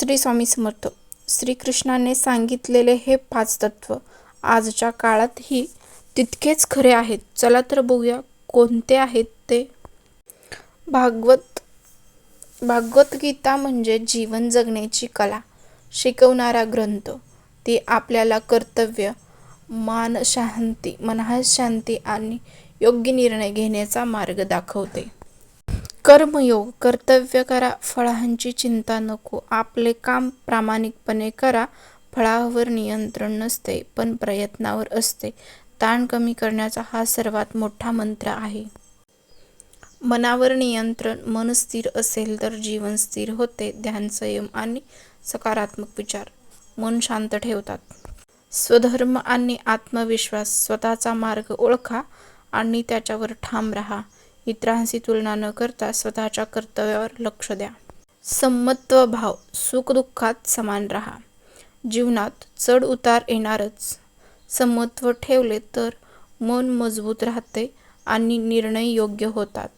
श्री स्वामी समर्थ. श्रीकृष्णाने सांगितलेले हे 5 तत्व आजच्या काळातही तितकेच खरे आहेत. चला तर बघूया कोणते आहेत ते. भागवतगीता म्हणजे जीवन जगण्याची कला शिकवणारा ग्रंथ. ती आपल्याला कर्तव्य, मनःशांती आणि योग्य निर्णय घेण्याचा मार्ग दाखवते. कर्मयोग. कर्तव्य करा, फळांची चिंता नको. आपले काम प्रामाणिकपणे करा. फळावर नियंत्रण नसते, पण प्रयत्नावर असते. ताण कमी करण्याचा हा सर्वात मोठा मंत्र आहे. मनावर नियंत्रण. मन स्थिर असेल तर जीवन स्थिर होते. ध्यान, संयम आणि सकारात्मक विचार मन शांत ठेवतात. स्वधर्म आणि आत्मविश्वास. स्वतःचा मार्ग ओळखा आणि त्याच्यावर ठाम राहा. इतरांशी तुलना न करता स्वतःच्या कर्तव्यावर लक्ष द्या. समत्व भाव. सुख-दुःखात समान राहा. जीवनात चढ उतार येणारच. समत्व ठेवले तर मन मजबूत राहते आणि निर्णय योग्य होतात.